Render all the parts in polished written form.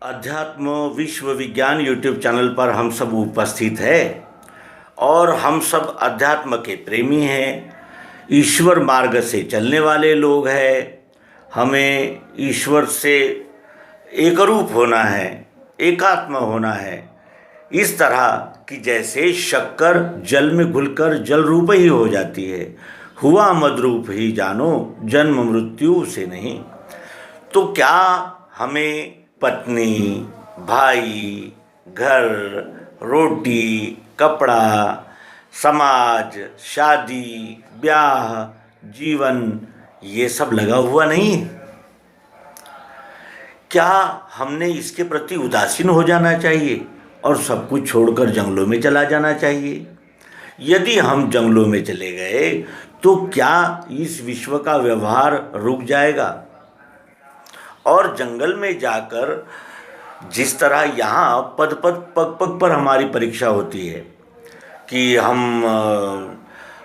अध्यात्म विश्व विज्ञान यूट्यूब चैनल पर हम सब उपस्थित है और हम सब अध्यात्म के प्रेमी हैं, ईश्वर मार्ग से चलने वाले लोग हैं। हमें ईश्वर से एकरूप होना है, एकात्म होना है। इस तरह कि जैसे शक्कर जल में घुलकर जल रूप ही हो जाती है, हुआ मदरूप ही जानो, जन्म मृत्यु से नहीं। तो क्या हमें पत्नी, भाई, घर, रोटी, कपड़ा, समाज, शादी, ब्याह, जीवन ये सब लगा हुआ नहीं है? क्या हमने इसके प्रति उदासीन हो जाना चाहिए और सब कुछ छोड़कर जंगलों में चला जाना चाहिए? यदि हम जंगलों में चले गए तो क्या इस विश्व का व्यवहार रुक जाएगा? और जंगल में जाकर जिस तरह यहाँ पग पग पर हमारी परीक्षा होती है कि हम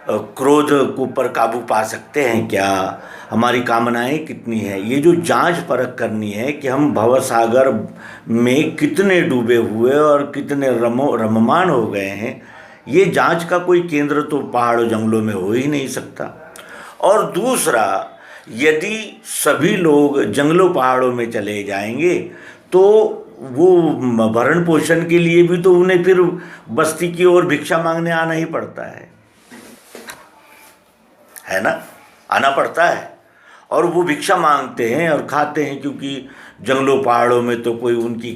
क्रोध के ऊपर काबू पा सकते हैं क्या, हमारी कामनाएं कितनी हैं, ये जो जांच परख करनी है कि हम भवसागर में कितने डूबे हुए और कितने रममान हो गए हैं, ये जांच का कोई केंद्र तो पहाड़ों जंगलों में हो ही नहीं सकता। और दूसरा, यदि सभी लोग जंगलों पहाड़ों में चले जाएंगे तो वो भरण पोषण के लिए भी तो उन्हें फिर बस्ती की ओर भिक्षा मांगने आना ही पड़ता है ना, आना पड़ता है। और वो भिक्षा मांगते हैं और खाते हैं, क्योंकि जंगलों पहाड़ों में तो कोई उनकी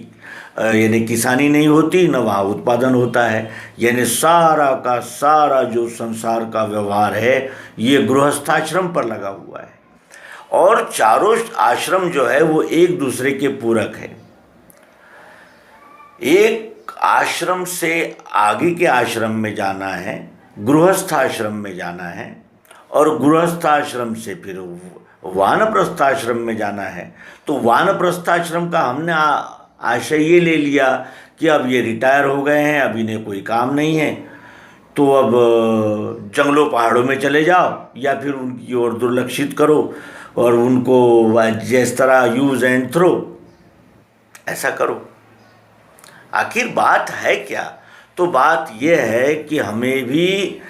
यानी किसानी नहीं होती, न वहाँ उत्पादन होता है। यानी सारा का सारा जो संसार का व्यवहार है ये गृहस्थाश्रम पर लगा हुआ है। और चारों आश्रम जो है वो एक दूसरे के पूरक है। एक आश्रम से आगे के आश्रम में जाना है, गृहस्थाश्रम में जाना है, और गृहस्थाश्रम से फिर वानप्रस्थाश्रम में जाना है। तो वानप्रस्थाश्रम का हमने आशय ये ले लिया कि अब ये रिटायर हो गए हैं, अब इन्हें कोई काम नहीं है, तो अब जंगलों पहाड़ों में चले जाओ या फिर उनकी ओर दुर्लक्षित करो और उनको जिस तरह यूज़ एंड थ्रो ऐसा करो। आखिर बात है क्या? तो बात यह है कि हमें भी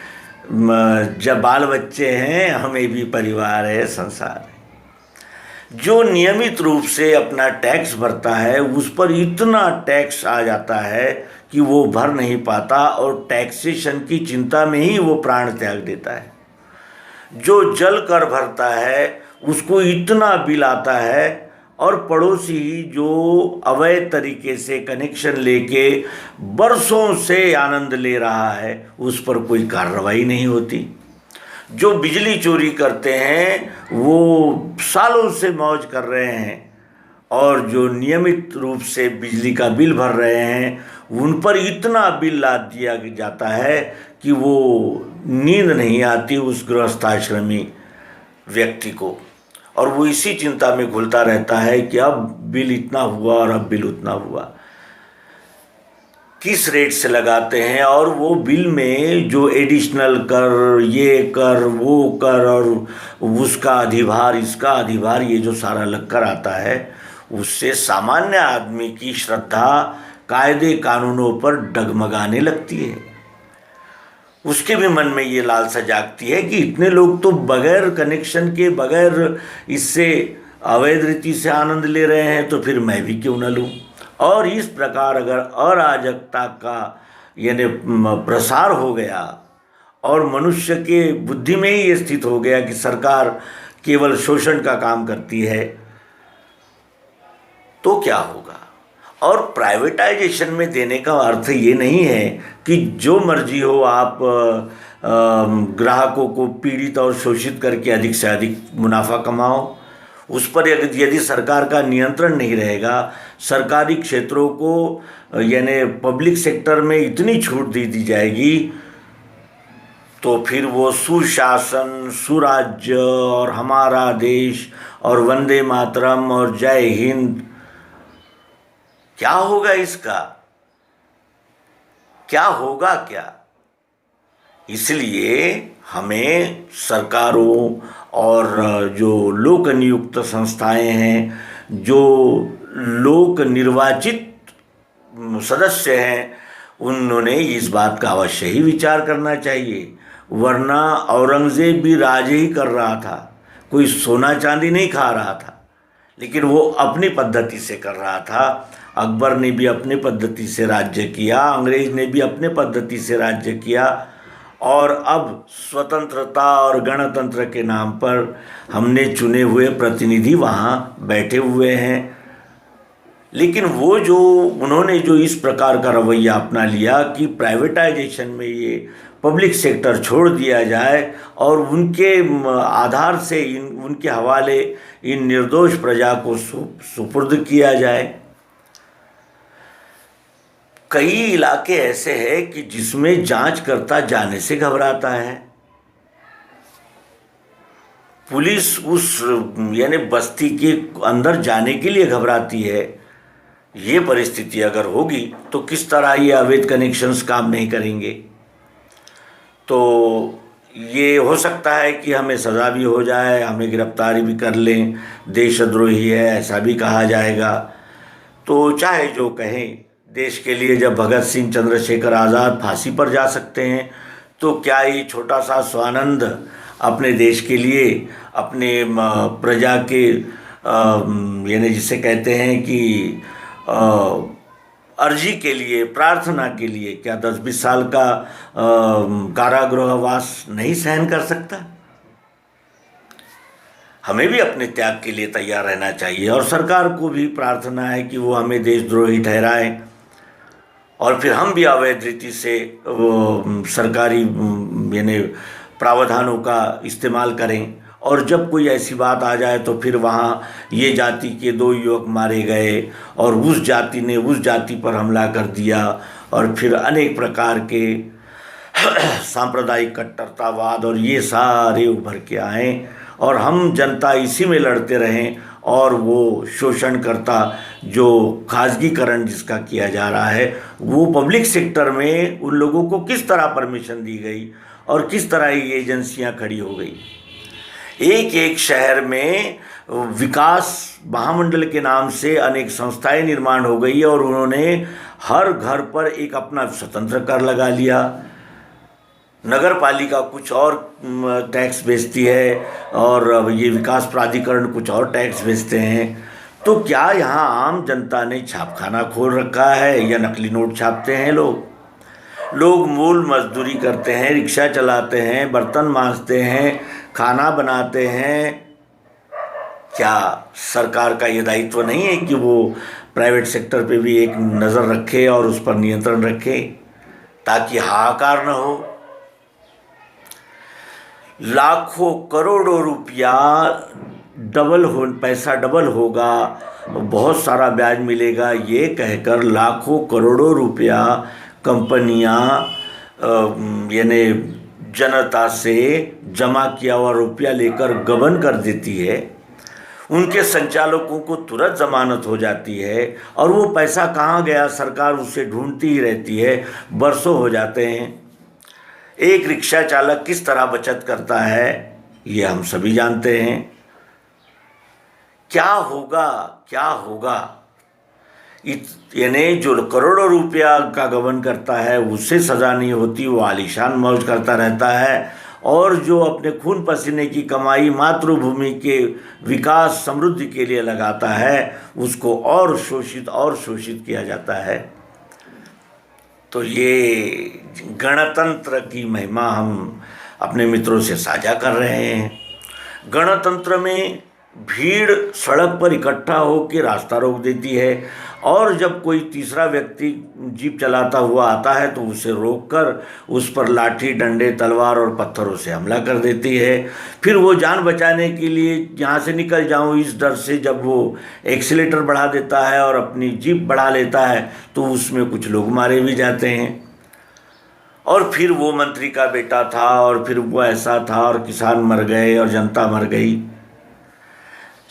जब बाल बच्चे हैं, हमें भी परिवार है, संसार है। जो नियमित रूप से अपना टैक्स भरता है उस पर इतना टैक्स आ जाता है कि वो भर नहीं पाता और टैक्सेशन की चिंता में ही वो प्राण त्याग देता है। जो जल कर भरता है उसको इतना बिल आता है, और पड़ोसी जो अवैध तरीके से कनेक्शन लेके बरसों से आनंद ले रहा है उस पर कोई कार्रवाई नहीं होती। जो बिजली चोरी करते हैं वो सालों से मौज कर रहे हैं, और जो नियमित रूप से बिजली का बिल भर रहे हैं उन पर इतना बिल लाद दिया जाता है कि वो नींद नहीं आती उस गृहस्थाश्रमी व्यक्ति को, और वो इसी चिंता में घुलता रहता है कि अब बिल इतना हुआ और अब बिल उतना हुआ, किस रेट से लगाते हैं। और वो बिल में जो एडिशनल कर, ये कर, वो कर, और उसका अधिभार, इसका अधिभार, ये जो सारा लगकर आता है उससे सामान्य आदमी की श्रद्धा कायदे कानूनों पर डगमगाने लगती है। उसके भी मन में ये लालसा जागती है कि इतने लोग तो बगैर कनेक्शन के, बगैर इससे अवैध रीति से आनंद ले रहे हैं, तो फिर मैं भी क्यों न लूँ। और इस प्रकार अगर अराजकता का यानी प्रसार हो गया और मनुष्य के बुद्धि में ही ये स्थित हो गया कि सरकार केवल शोषण का काम करती है, तो क्या होगा? और प्राइवेटाइजेशन में देने का अर्थ ये नहीं है कि जो मर्जी हो आप ग्राहकों को पीड़ित और शोषित करके अधिक से अधिक मुनाफा कमाओ। उस पर यदि सरकार का नियंत्रण नहीं रहेगा, सरकारी क्षेत्रों को यानी पब्लिक सेक्टर में इतनी छूट दे दी जाएगी, तो फिर वो सुशासन, सुराज्य और हमारा देश और वंदे मातरम और जय हिंद, क्या होगा इसका? क्या होगा क्या? इसलिए हमें सरकारों और जो लोक नियुक्त संस्थाएं हैं, जो लोक निर्वाचित सदस्य हैं उन्होंने इस बात का अवश्य ही विचार करना चाहिए, वरना औरंगजेब भी राज ही कर रहा था, कोई सोना चांदी नहीं खा रहा था, लेकिन वो अपनी पद्धति से कर रहा था। अकबर ने भी अपने पद्धति से राज्य किया, अंग्रेज ने भी अपने पद्धति से राज्य किया, और अब स्वतंत्रता और गणतंत्र के नाम पर हमने चुने हुए प्रतिनिधि वहाँ बैठे हुए हैं। लेकिन वो जो उन्होंने जो इस प्रकार का रवैया अपना लिया कि प्राइवेटाइजेशन में ये पब्लिक सेक्टर छोड़ दिया जाए और उनके आधार से उनके हवाले इन निर्दोष प्रजा को सुपुर्द किया जाए। कई इलाके ऐसे हैं कि जिसमें जांचकर्ता जाने से घबराता है। पुलिस उस यानी बस्ती के अंदर जाने के लिए घबराती है। ये परिस्थिति अगर होगी तो किस तरह ये अवैध कनेक्शंस काम नहीं करेंगे। तो ये हो सकता है कि हमें सज़ा भी हो जाए, हमें गिरफ्तारी भी कर लें, देशद्रोही है ऐसा भी कहा जाएगा। तो चाहे जो कहें, देश के लिए जब भगत सिंह, चंद्रशेखर आज़ाद फांसी पर जा सकते हैं तो क्या ये छोटा सा स्वानंद अपने देश के लिए, अपने प्रजा के यानी जिसे कहते हैं कि अर्जी के लिए, प्रार्थना के लिए क्या 10-20 साल का कारागृहवास नहीं सहन कर सकता? हमें भी अपने त्याग के लिए तैयार रहना चाहिए और सरकार को भी प्रार्थना है कि वो हमें देशद्रोही ठहराए और फिर हम भी अवैध रीति से सरकारी यानी प्रावधानों का इस्तेमाल करें। और जब कोई ऐसी बात आ जाए तो फिर वहाँ ये जाति के 2 युवक मारे गए और उस जाति ने उस जाति पर हमला कर दिया और फिर अनेक प्रकार के सांप्रदायिक कट्टरतावाद और ये सारे उभर के आए और हम जनता इसी में लड़ते रहें और वो शोषणकर्ता जो खासगीकरण जिसका किया जा रहा है वो पब्लिक सेक्टर में उन लोगों को किस तरह परमिशन दी गई और किस तरह ये एजेंसियां खड़ी हो गई। एक एक शहर में विकास महामंडल के नाम से अनेक संस्थाएं निर्माण हो गई और उन्होंने हर घर पर एक अपना स्वतंत्र कर लगा लिया। नगर पालिका कुछ और टैक्स भेजती है और ये विकास प्राधिकरण कुछ और टैक्स भेजते हैं। तो क्या यहाँ आम जनता ने छापखाना खोल रखा है या नकली नोट छापते हैं लोग मूल मजदूरी करते हैं, रिक्शा चलाते हैं, बर्तन मांजते हैं, खाना बनाते हैं। क्या सरकार का ये दायित्व नहीं है कि वो प्राइवेट सेक्टर पे भी एक नज़र रखे और उस पर नियंत्रण रखे ताकि हाहाकार न हो? लाखों करोड़ों रुपया पैसा डबल होगा, बहुत सारा ब्याज मिलेगा, ये कहकर लाखों करोड़ों रुपया कंपनियां यानी जनता से जमा किया हुआ रुपया लेकर गबन कर देती है। उनके संचालकों को तुरंत जमानत हो जाती है और वो पैसा कहाँ गया सरकार उसे ढूंढती ही रहती है, बरसों हो जाते हैं। एक रिक्शा चालक किस तरह बचत करता है ये हम सभी जानते हैं। क्या होगा यानी जो करोड़ों रुपया का गबन करता है उससे सज़ा नहीं होती, वो आलीशान मौज करता रहता है और जो अपने खून पसीने की कमाई मातृभूमि के विकास समृद्धि के लिए लगाता है उसको और शोषित किया जाता है। तो ये गणतंत्र की महिमा हम अपने मित्रों से साझा कर रहे हैं। गणतंत्र में भीड़ सड़क पर इकट्ठा होकर रास्ता रोक देती है और जब कोई तीसरा व्यक्ति जीप चलाता हुआ आता है तो उसे रोककर उस पर लाठी, डंडे, तलवार और पत्थरों से हमला कर देती है। फिर वो जान बचाने के लिए यहाँ से निकल जाऊँ इस डर से जब वो एक्सीलेटर बढ़ा देता है और अपनी जीप बढ़ा लेता है तो उसमें कुछ लोग मारे भी जाते हैं। और फिर वो मंत्री का बेटा था और फिर वो ऐसा था और किसान मर गए और जनता मर गई।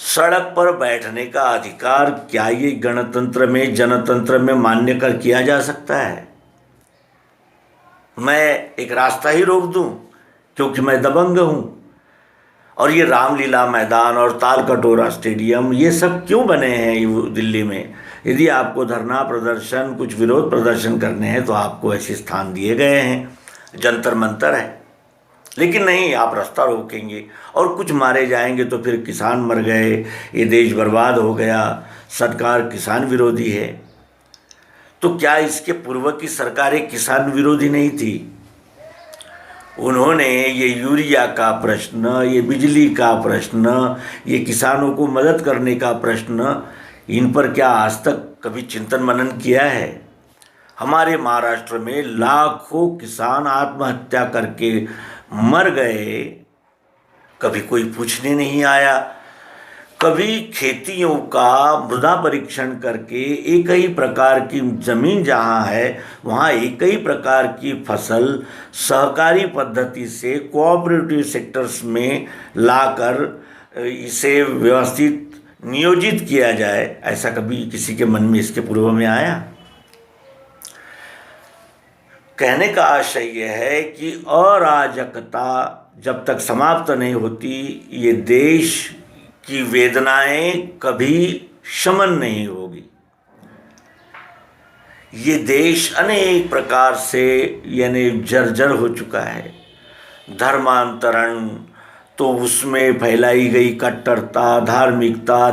सड़क पर बैठने का अधिकार क्या ये गणतंत्र में, जनतंत्र में मान्य कर किया जा सकता है? मैं एक रास्ता ही रोक दूं क्योंकि मैं दबंग हूं और ये रामलीला मैदान और ताल कटोरा स्टेडियम ये सब क्यों बने हैं दिल्ली में? यदि आपको धरना प्रदर्शन कुछ विरोध प्रदर्शन करने हैं तो आपको ऐसे स्थान दिए गए हैं, जंतर मंतर है। लेकिन नहीं, आप रास्ता रोकेंगे और कुछ मारे जाएंगे तो फिर किसान मर गए, ये देश बर्बाद हो गया, सरकार किसान विरोधी है। तो क्या इसके पूर्व की सरकारें किसान विरोधी नहीं थी? उन्होंने ये यूरिया का प्रश्न, ये बिजली का प्रश्न, ये किसानों को मदद करने का प्रश्न, इन पर क्या आज तक कभी चिंतन मनन किया है? हमारे महाराष्ट्र में लाखों किसान आत्महत्या करके मर गए, कभी कोई पूछने नहीं आया। कभी खेतियों का मृदा परीक्षण करके एक ही प्रकार की ज़मीन जहाँ है वहाँ एक ही प्रकार की फसल सहकारी पद्धति से कोऑपरेटिव सेक्टर्स में लाकर इसे व्यवस्थित नियोजित किया जाए, ऐसा कभी किसी के मन में इसके पूर्व में आया? कहने का आशय यह है कि अराजकता जब तक समाप्त नहीं होती, ये देश की वेदनाएं कभी शमन नहीं होगी। ये देश अनेक प्रकार से यानी जर्जर हो चुका है। धर्मांतरण, तो उसमें फैलाई गई कट्टरता, धार्मिकता,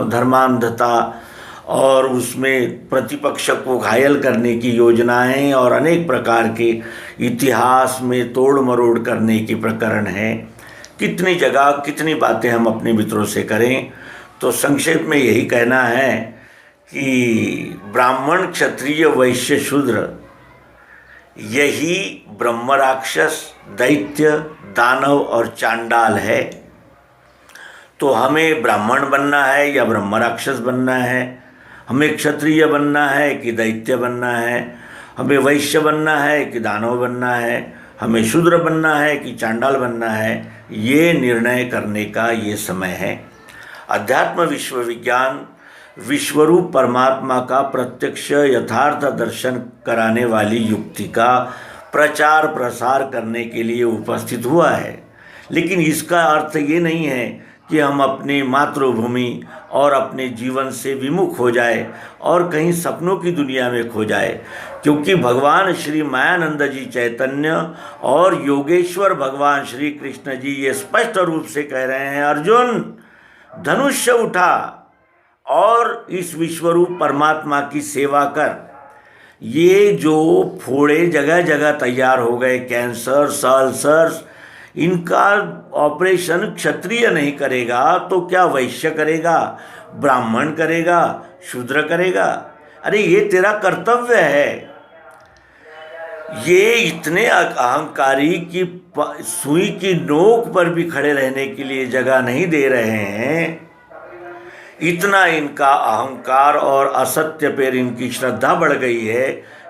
धर्मांधता और उसमें प्रतिपक्ष को घायल करने की योजनाएं और अनेक प्रकार के इतिहास में तोड़ मरोड़ करने के प्रकरण हैं। कितनी जगह कितनी बातें हम अपने मित्रों से करें, तो संक्षेप में यही कहना है कि ब्राह्मण, क्षत्रिय, वैश्य, शूद्र यही ब्रह्म, राक्षस, दैत्य, दानव और चांडाल है। तो हमें ब्राह्मण बनना है या ब्रह्म राक्षस बनना है? हमें क्षत्रिय बनना है कि दैत्य बनना है? हमें वैश्य बनना है कि दानव बनना है? हमें शूद्र बनना है कि चांडाल बनना है? ये निर्णय करने का ये समय है। अध्यात्म विश्वविज्ञान विश्वरूप परमात्मा का प्रत्यक्ष यथार्थ दर्शन कराने वाली युक्ति का प्रचार प्रसार करने के लिए उपस्थित हुआ है। लेकिन इसका अर्थ ये नहीं है कि हम अपनी मातृभूमि और अपने जीवन से विमुख हो जाए और कहीं सपनों की दुनिया में खो जाए, क्योंकि भगवान श्री मायानंद जी चैतन्य और योगेश्वर भगवान श्री कृष्ण जी ये स्पष्ट रूप से कह रहे हैं, अर्जुन धनुष्य उठा और इस विश्वरूप परमात्मा की सेवा कर। ये जो फोड़े जगह जगह तैयार हो गए, कैंसर, अल्सर्स, इनका ऑपरेशन क्षत्रिय नहीं करेगा तो क्या वैश्य करेगा, ब्राह्मण करेगा, शूद्र करेगा? अरे ये तेरा कर्तव्य है। ये इतने अहंकारी की सुई की नोक पर भी खड़े रहने के लिए जगह नहीं दे रहे हैं। इतना इनका अहंकार और असत्य पर इनकी श्रद्धा बढ़ गई है।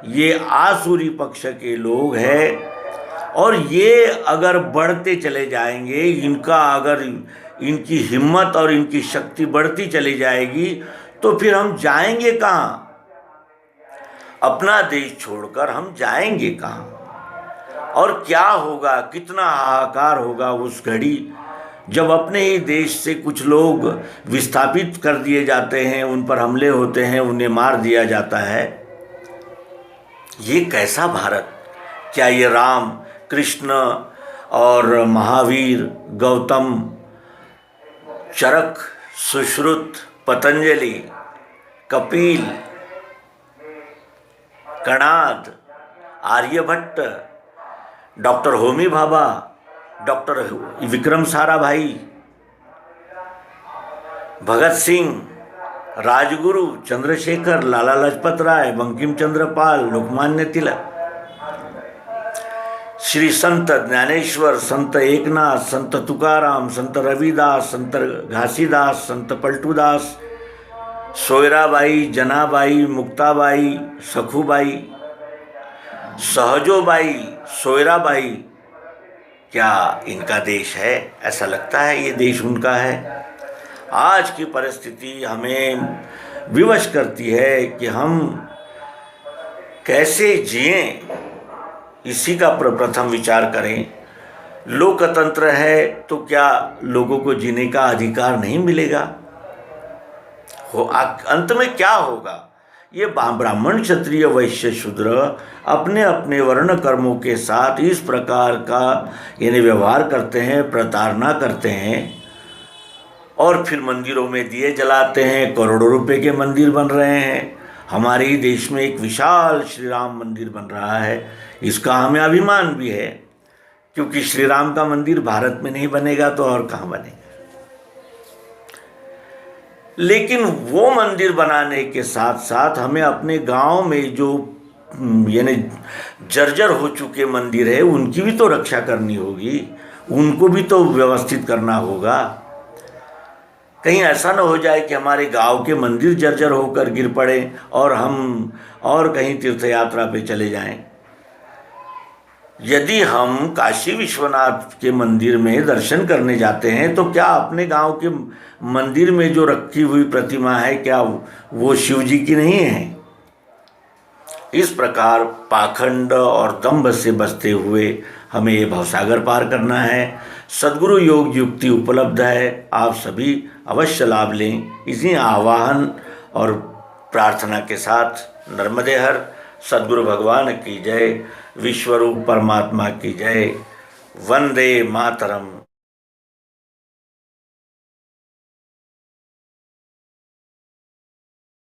ये आसुरी पक्ष के लोग हैं और ये अगर बढ़ते चले जाएंगे, इनका अगर इनकी हिम्मत और इनकी शक्ति बढ़ती चली जाएगी तो फिर हम जाएंगे कहाँ? अपना देश छोड़कर हम जाएंगे कहाँ? और क्या होगा, कितना हाहाकार होगा उस घड़ी जब अपने ही देश से कुछ लोग विस्थापित कर दिए जाते हैं, उन पर हमले होते हैं, उन्हें मार दिया जाता है। ये कैसा भारत? क्या ये राम, कृष्ण और महावीर, गौतम, चरक, सुश्रुत, पतंजलि, कपिल, कणाद, आर्यभट्ट, डॉक्टर होमी भाभा, डॉक्टर विक्रम साराभाई, भगत सिंह, राजगुरु, चंद्रशेखर, लाला लाजपत राय, बंकिम चंद्र पाल, लोकमान्य तिलक, श्री संत ज्ञानेश्वर, संत एकनाथ, संत तुकाराम, संत रविदास, संत घासीदास, संत पलटूदास, सोयराबाई, जनाबाई, मुक्ताबाई, सखूबाई, सहजोबाई, सोयराबाई, क्या इनका देश है? ऐसा लगता है ये देश उनका है। आज की परिस्थिति हमें विवश करती है कि हम कैसे जिएं, इसी का प्रथम विचार करें। लोकतंत्र है तो क्या लोगों को जीने का अधिकार नहीं मिलेगा? अंत में क्या होगा? ये ब्राह्मण क्षत्रिय वैश्य शूद्र अपने अपने वर्ण कर्मों के साथ इस प्रकार का यानी व्यवहार करते हैं, प्रताड़ना करते हैं, और फिर मंदिरों में दिए जलाते हैं। करोड़ों रुपए के मंदिर बन रहे हैं। हमारे ही देश में एक विशाल श्री राम मंदिर बन रहा है। इसका हमें अभिमान भी है, क्योंकि श्री राम का मंदिर भारत में नहीं बनेगा तो और कहाँ बनेगा। लेकिन वो मंदिर बनाने के साथ साथ हमें अपने गांव में जो यानी जर्जर हो चुके मंदिर है उनकी भी तो रक्षा करनी होगी, उनको भी तो व्यवस्थित करना होगा। कहीं ऐसा ना हो जाए कि हमारे गांव के मंदिर जर्जर होकर गिर पड़े और हम और कहीं तीर्थ यात्रा पे चले जाएं। यदि हम काशी विश्वनाथ के मंदिर में दर्शन करने जाते हैं तो क्या अपने गांव के मंदिर में जो रखी हुई प्रतिमा है क्या वो शिव जी की नहीं है? इस प्रकार पाखंड और दंभ से बचते हुए हमें ये भवसागर पार करना है। सद्गुरु योग युक्ति उपलब्ध है, आप सभी अवश्य लाभ लें। इसी आह्वान और प्रार्थना के साथ नर्मदे हर सद्गुरु भगवान की जय, विश्वरूप परमात्मा की जय। वंदे मातरम।